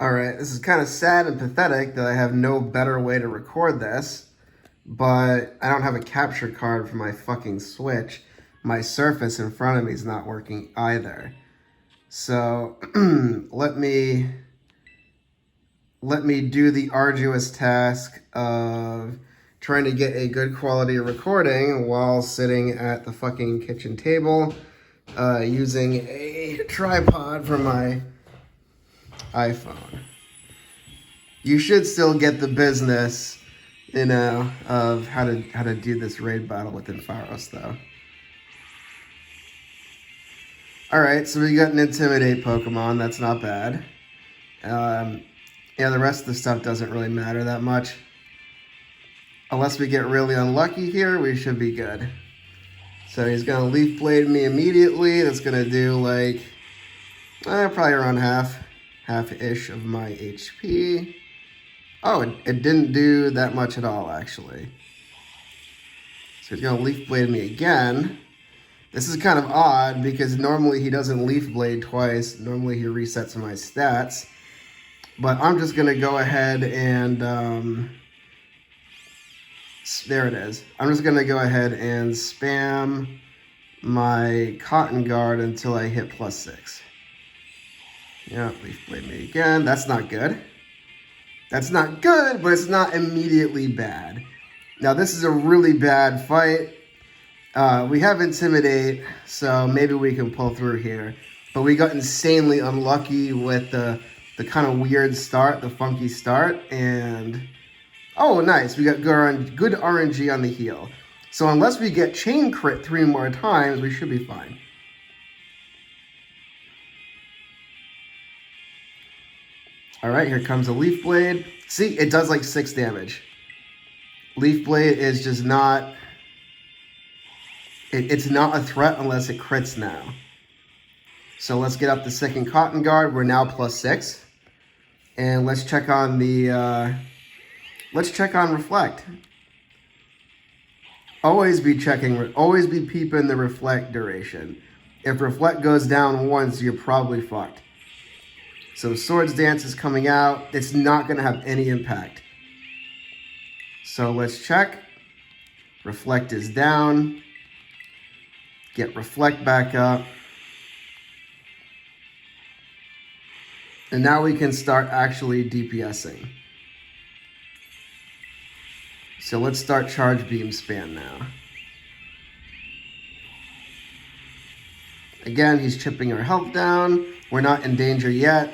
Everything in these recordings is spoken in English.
Alright, this is kind of sad and pathetic that I have no better way to record this, but I don't have a capture card for my fucking Switch. My Surface in front of me is not working either. So, let me do the arduous task of trying to get a good quality recording while sitting at the fucking kitchen table, using a tripod for my iPhone. You should still get the business, of how to do this raid battle with Ampharos, though. Alright, so we got an Intimidate Pokemon. That's not bad. Yeah, the rest of the stuff doesn't really matter that much. Unless we get really unlucky here, we should be good. So he's going to Leaf Blade me immediately. That's going to do, like, probably around half-ish of my HP. Oh, it didn't do that much at all, actually. So he's going to Leaf Blade me again. This is kind of odd because normally he doesn't Leaf Blade twice. Normally he resets my stats. But I'm just going to go ahead and... there it is. I'm just going to go ahead and spam my Cotton Guard until I hit +6. Yeah, Leaf Blade me again. That's not good. That's not good, but it's not immediately bad. Now, this is a really bad fight. We have Intimidate, so maybe we can pull through here. But we got insanely unlucky with the kind of weird start, the funky start. And, oh, nice. We got good RNG on the heal. So unless we get Chain Crit 3 more times, we should be fine. Alright, here comes a Leaf Blade. See, it does like 6 damage. Leaf Blade is just not... It's not a threat unless it crits now. So let's get up the second Cotton Guard. We're now +6. And let's check on the... let's check on Reflect. Always be peeping the Reflect duration. If Reflect goes down once, you're probably fucked. So Swords Dance is coming out. It's not going to have any impact. So let's check. Reflect is down. Get Reflect back up. And now we can start actually DPSing. So let's start Charge Beam spam now. Again, he's chipping our health down. We're not in danger yet.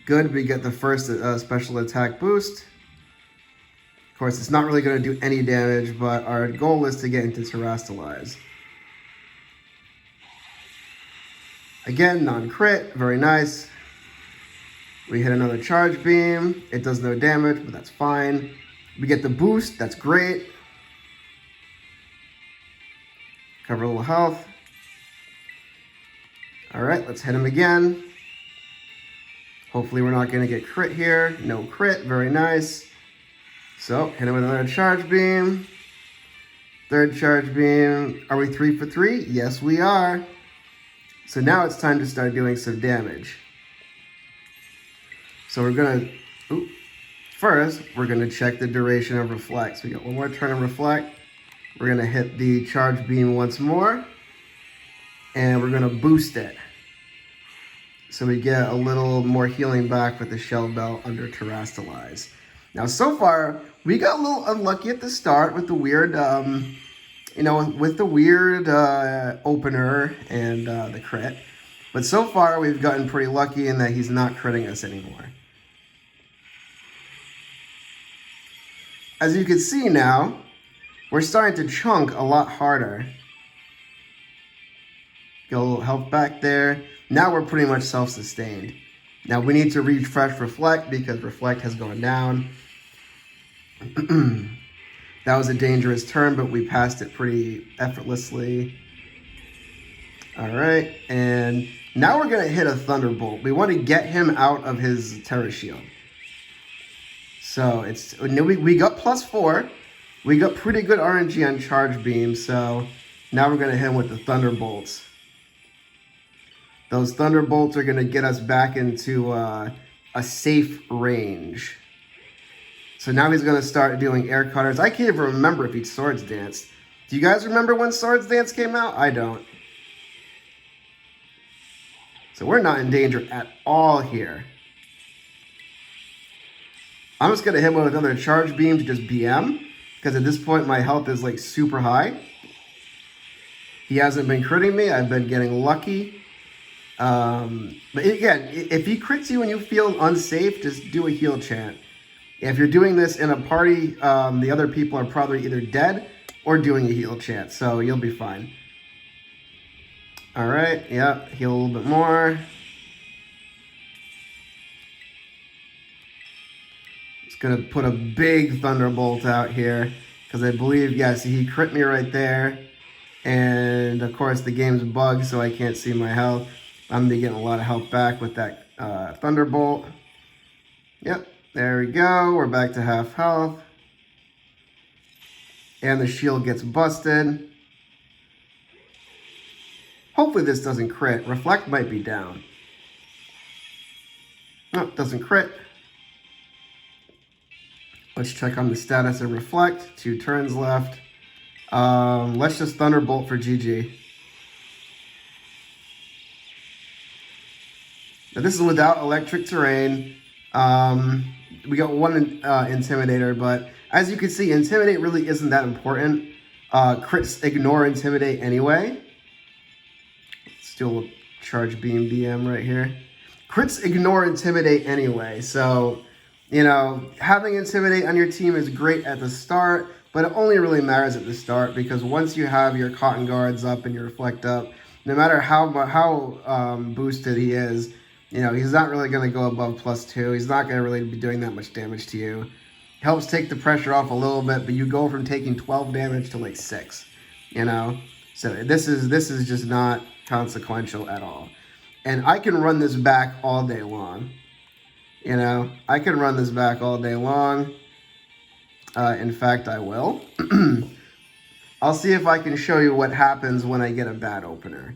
Good, we get the first special attack boost. Of course, it's not really going to do any damage, but our goal is to get into Terastalize. Again, non-crit, very nice. We hit another Charge Beam. It does no damage, but that's fine. We get the boost, that's great. Cover a little health. Alright, let's hit him again. Hopefully we're not going to get crit here. No crit, very nice. So, hit him with another Charge Beam. Third Charge Beam. Are we 3 for 3? Yes, we are. So now it's time to start doing some damage. So we're going to... First, we're going to check the duration of Reflect. So we got one more turn of Reflect. We're going to hit the Charge Beam once more. And we're going to boost it. So we get a little more healing back with the Shell Belt under Terastalize. Now, so far, we got a little unlucky at the start with the weird, with the weird opener and the crit. But so far, we've gotten pretty lucky in that he's not critting us anymore. As you can see now, we're starting to chunk a lot harder. Get a little health back there. Now we're pretty much self-sustained. Now we need to refresh Reflect because Reflect has gone down. That was a dangerous turn, but we passed it pretty effortlessly. Alright, and now we're going to hit a Thunderbolt. We want to get him out of his Tera Shield. So we got +4. We got pretty good RNG on Charge Beam, so now we're going to hit him with the Thunderbolts. Those Thunderbolts are going to get us back into a safe range. So now he's going to start doing air cutters. I can't even remember if he Swords Danced. Do you guys remember when Swords Dance came out? I don't. So we're not in danger at all here. I'm just going to hit him with another Charge Beam to just BM. Because at this point, my health is like super high. He hasn't been critting me. I've been getting lucky. But again, if he crits you and you feel unsafe, just do a heal chant. If you're doing this in a party, the other people are probably either dead or doing a heal chant. So you'll be fine. All right. Yeah. Heal a little bit more. Gonna put a big Thunderbolt out here because I believe, yes, he crit me right there, and of course the game's bugged so I can't see my health. I'm gonna be getting a lot of health back with that Thunderbolt. Yep, there we go. We're back to half health, and the shield gets busted. Hopefully this doesn't crit. Reflect might be down. Nope, doesn't crit. Let's check on the status of Reflect. 2 turns left. Let's just Thunderbolt for GG. Now this is without Electric Terrain. We got 1 Intimidator, but as you can see, Intimidate really isn't that important. Crits ignore Intimidate anyway. Let's do a little Charge Beam BM right here. Crits ignore Intimidate anyway, so... You know, having Intimidate on your team is great at the start, but it only really matters at the start because once you have your Cotton Guards up and your Reflect up, no matter how boosted he is, you know, he's not really going to go above +2. He's not going to really be doing that much damage to you. Helps take the pressure off a little bit, but you go from taking 12 damage to like 6, you know? So this is just not consequential at all. And I can run this back all day long. You know, I can run this back all day long. In fact, I will. I'll see if I can show you what happens when I get a bad opener.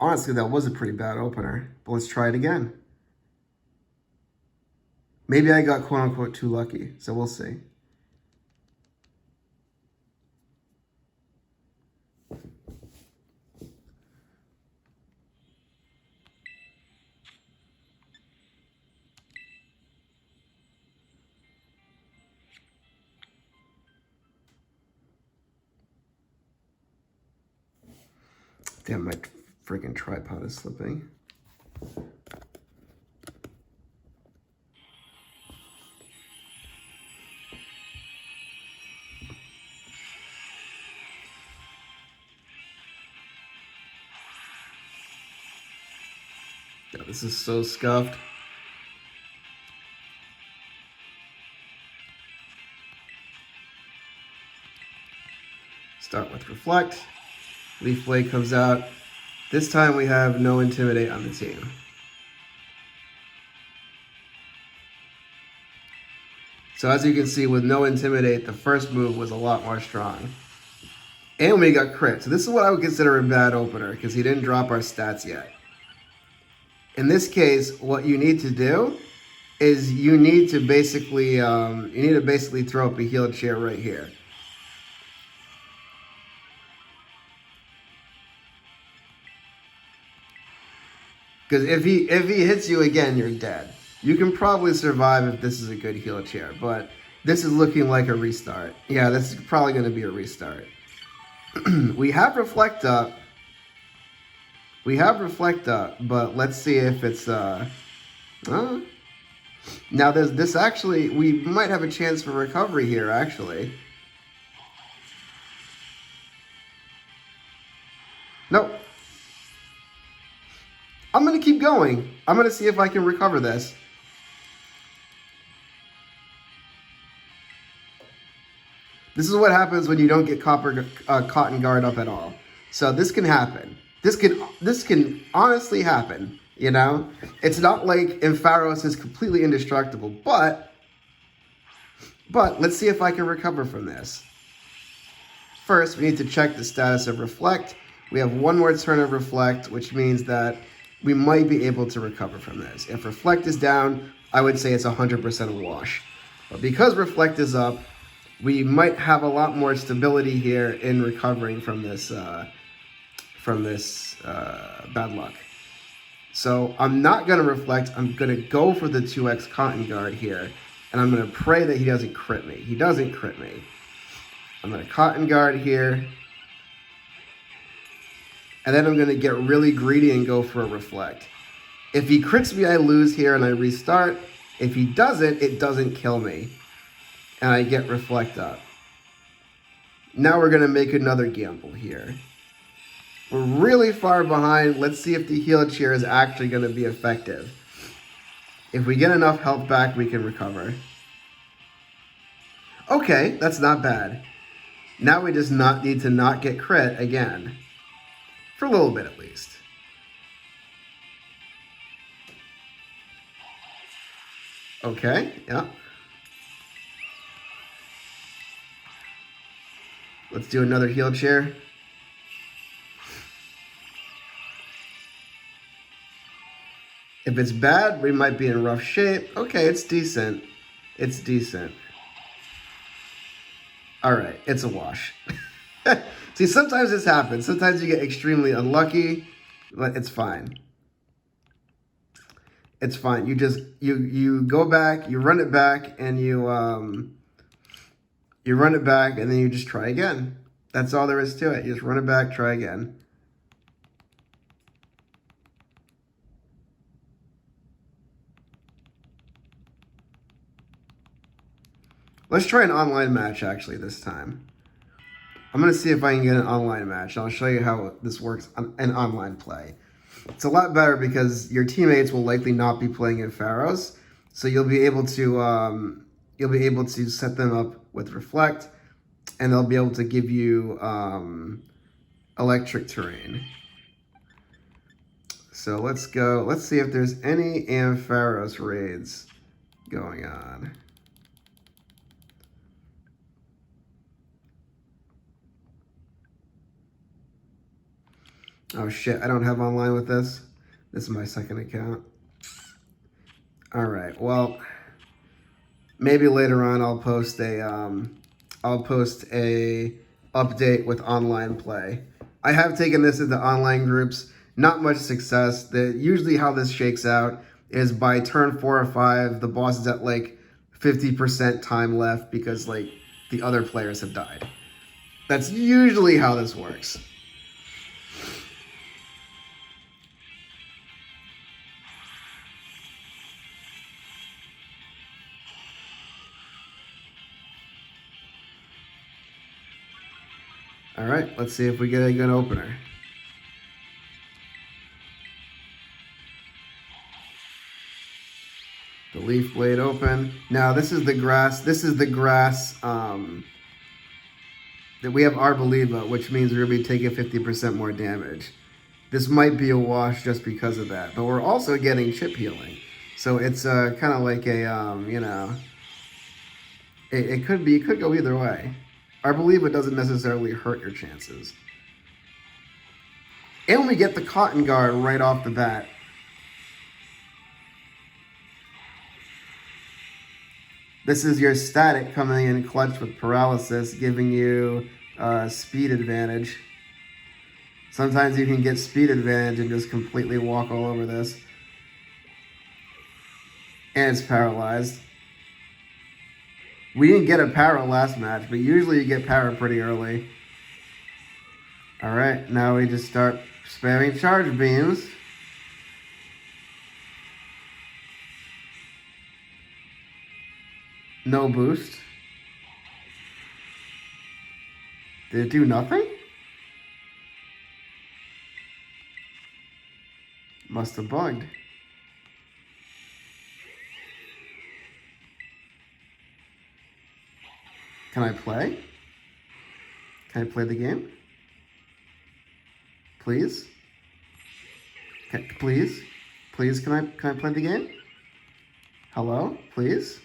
Honestly, that was a pretty bad opener, but let's try it again. Maybe I got quote-unquote too lucky, so we'll see. Damn, my freaking tripod is slipping. Yeah, this is so scuffed. Start with Reflect. Leaf Blade comes out. This time we have no Intimidate on the team. So as you can see, with no Intimidate, the first move was a lot more strong. And we got crit. So this is what I would consider a bad opener, because he didn't drop our stats yet. In this case, what you need to do is you need to basically throw up a heal chair right here. Because if he hits you again, you're dead. You can probably survive if this is a good heal chair, but this is looking like a restart. Yeah, this is probably going to be a restart. We have Reflect up. But let's see if it's now there's this actually, we might have a chance for recovery here actually. Nope. I'm going to keep going. I'm going to see if I can recover this. This is what happens when you don't get Cotton Guard up at all. So this can happen. This can honestly happen, you know? It's not like Ampharos is completely indestructible, but let's see if I can recover from this. First, we need to check the status of Reflect. We have one more turn of Reflect, which means that we might be able to recover from this. If Reflect is down, I would say it's 100% a wash. But because Reflect is up, we might have a lot more stability here in recovering from this bad luck. So I'm not going to Reflect. I'm going to go for the 2x Cotton Guard here. And I'm going to pray that he doesn't crit me. He doesn't crit me. I'm going to Cotton Guard here. And then I'm going to get really greedy and go for a Reflect. If he crits me, I lose here and I restart. If he doesn't, it doesn't kill me. And I get Reflect up. Now we're going to make another gamble here. We're really far behind. Let's see if the heal cheer is actually going to be effective. If we get enough health back, we can recover. Okay, that's not bad. Now we just need to not get crit again. For a little bit at least. Okay, yeah. Let's do another heal chair. If it's bad, we might be in rough shape. Okay, it's decent. It's decent. All right, it's a wash. See, sometimes this happens. Sometimes you get extremely unlucky, but it's fine. It's fine. You just you go back, you run it back, and you run it back, and then you just try again. That's all there is to it. You just run it back, try again. Let's try an online match, actually, this time. I'm going to see if I can get an online match. I'll show you how this works in online play. It's a lot better because your teammates will likely not be playing Ampharos, so you'll be able to set them up with Reflect, and they'll be able to give you electric terrain. So let's go. Let's see if there's any Ampharos raids going on. Oh shit, I don't have online with this. This is my second account. All right, well, maybe later on I'll post a update with online play. I have taken this into online groups, not much success. Usually how this shakes out is by turn 4 or 5, the boss is at like 50% time left because like the other players have died. That's usually how this works. All right, let's see if we get a good opener. The leaf blade open. Now this is the grass. This is the grass that we have Arboliva, which means we're going to be taking 50% more damage. This might be a wash just because of that, but we're also getting chip healing. So it's kind of like a, you know, it could go either way. Arboliva doesn't necessarily hurt your chances. And we get the Cotton Guard right off the bat. This is your static coming in clutch with paralysis, giving you speed advantage. Sometimes you can get speed advantage and just completely walk all over this. And it's paralyzed. We didn't get a power last match, but usually you get power pretty early. All right, now we just start spamming charge beams. No boost. Did it do nothing? Must have bugged. Can I play? Can I play the game? Please? Please? Please, can I play the game? Hello? Please?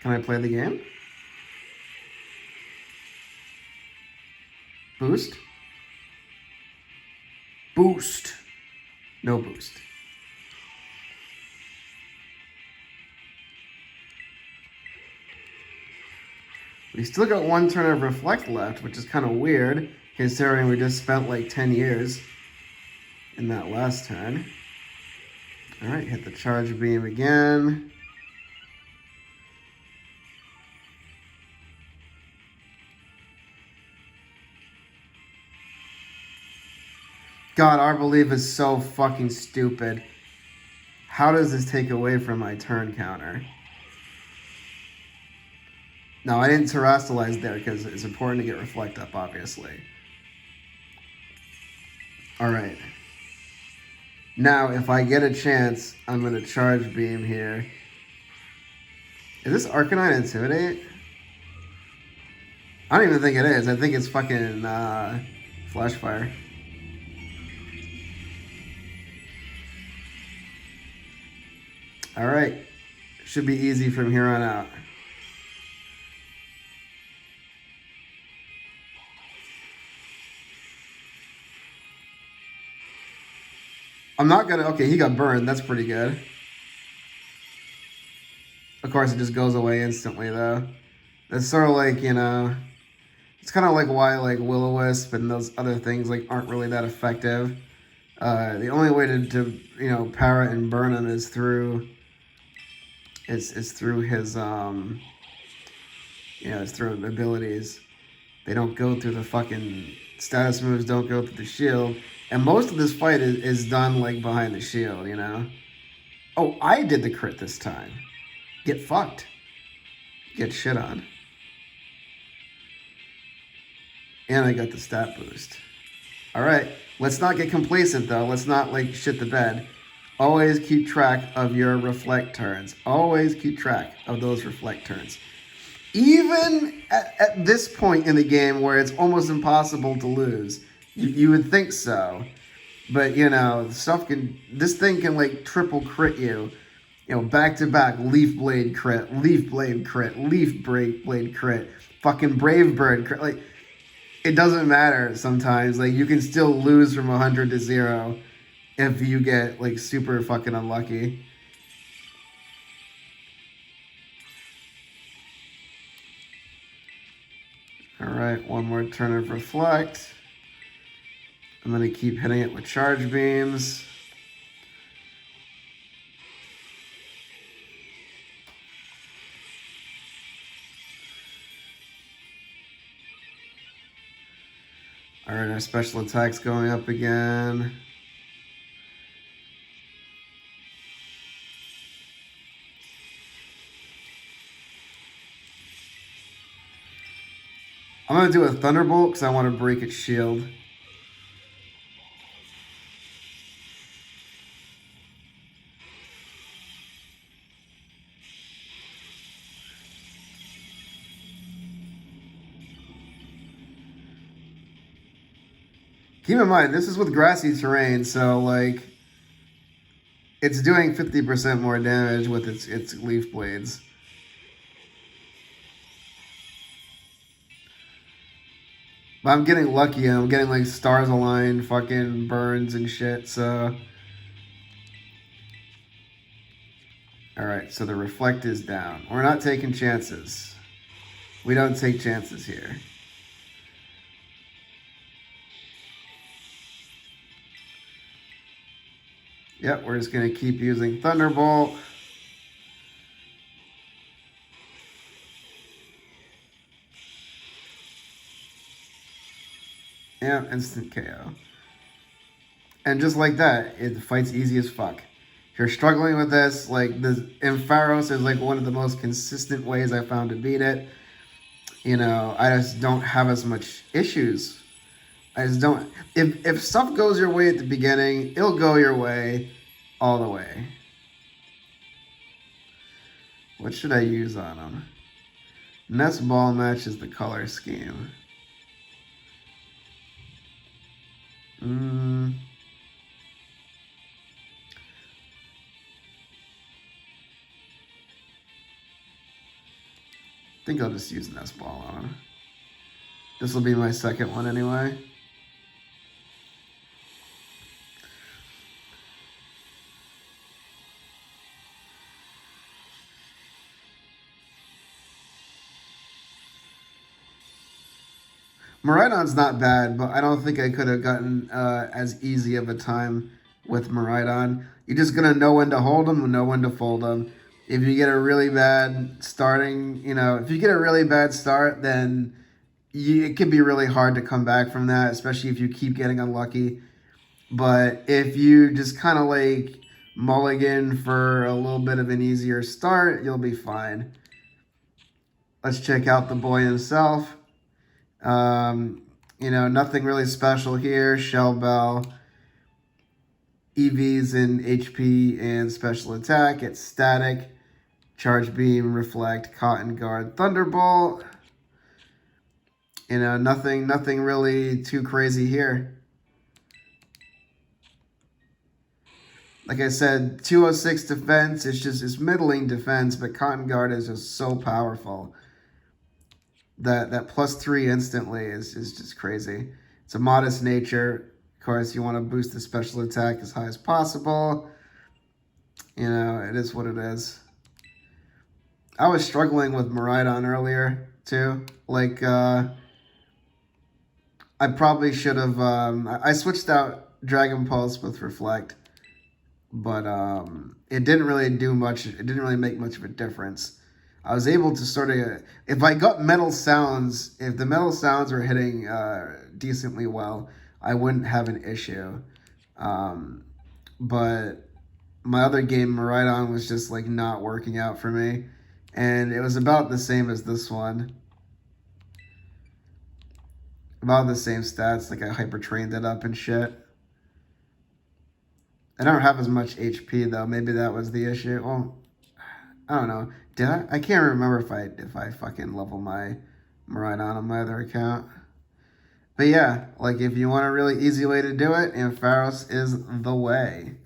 Can I play the game? Boost? Boost. No boost. We still got one turn of Reflect left, which is kind of weird, considering we just spent like 10 years in that last turn. All right, hit the Charge Beam again. God, our belief is so fucking stupid. How does this take away from my turn counter? No, I didn't terrestrialize there because it's important to get Reflect up, obviously. All right. Now, if I get a chance, I'm going to Charge Beam here. Is this Arcanine Intimidate? I don't even think it is. I think it's fucking Flash Fire. All right. Should be easy from here on out. I'm not gonna, okay, he got burned. That's pretty good. Of course, it just goes away instantly, though. It's sort of like, you know, it's kind of like why, like, Will-O-Wisp and those other things, like, aren't really that effective. The only way to you know, power it and burn him is through, is through his, you know, it's through abilities. They don't go through the fucking status moves, don't go through the shield. And most of this fight is done, like, behind the shield, you know? Oh, I did the crit this time. Get fucked. Get shit on. And I got the stat boost. All right. Let's not get complacent, though. Let's not, like, shit the bed. Always keep track of your Reflect turns. Always keep track of those Reflect turns. Even at this point in the game where it's almost impossible to lose. You would think so, but you know, this thing can like triple crit you, you know, back to back Leaf Blade crit, Leaf Blade crit, Leaf Blade crit, fucking Brave Bird crit. Like, it doesn't matter sometimes. Like, you can still lose from 100 to 0 if you get like super fucking unlucky. All right, one more turn of Reflect. I'm going to keep hitting it with Charge Beams. All right, our special attack's going up again. I'm going to do a Thunderbolt because I want to break its shield. Keep in mind, this is with grassy terrain, so, like, it's doing 50% more damage with its Leaf Blades. But I'm getting lucky, I'm getting, like, stars aligned fucking burns and shit, so... Alright, so the Reflect is down. We're not taking chances. We don't take chances here. Yep, we're just going to keep using Thunderbolt. Yeah, instant KO. And just like that, the fight's easy as fuck. If you're struggling with this, like, the Ampharos is like one of the most consistent ways I found to beat it. I just don't have as much issues. I just don't. If stuff goes your way at the beginning, it'll go your way all the way. What should I use on them? Nest ball matches the color scheme. I think I'll just use Nest ball on them. This will be my second one anyway. Miraidon's not bad, but I don't think I could have gotten as easy of a time with Miraidon. You're just going to know when to hold them and know when to fold them. If you get a really bad starting, if you get a really bad start, then it can be really hard to come back from that, especially if you keep getting unlucky. But if you just kind of like mulligan for a little bit of an easier start, you'll be fine. Let's check out the boy himself. Nothing really special here. Shell Bell, EVs in HP and special attack. It's static. Charge Beam, Reflect, Cotton Guard, Thunderbolt. Nothing really too crazy here. Like I said, 206 defense. It's middling defense, but Cotton Guard is just so powerful. That +3 instantly is just crazy. It's a modest nature. Of course, you want to boost the special attack as high as possible. It is what it is. I was struggling with Miraidon earlier, too. Like, I probably should have... I switched out Dragon Pulse with Reflect. But it didn't really do much. It didn't really make much of a difference. I was able to sort of... If I got metal sounds... If the metal sounds were hitting decently well, I wouldn't have an issue. But my other game, Miraidon, was just like not working out for me. And it was about the same as this one. About the same stats. Like I hyper-trained it up and shit. I don't have as much HP though. Maybe that was the issue. Well, I don't know. Did I? I can't remember if I fucking level my Miraidon on my other account. But yeah, like if you want a really easy way to do it, Ampharos is the way.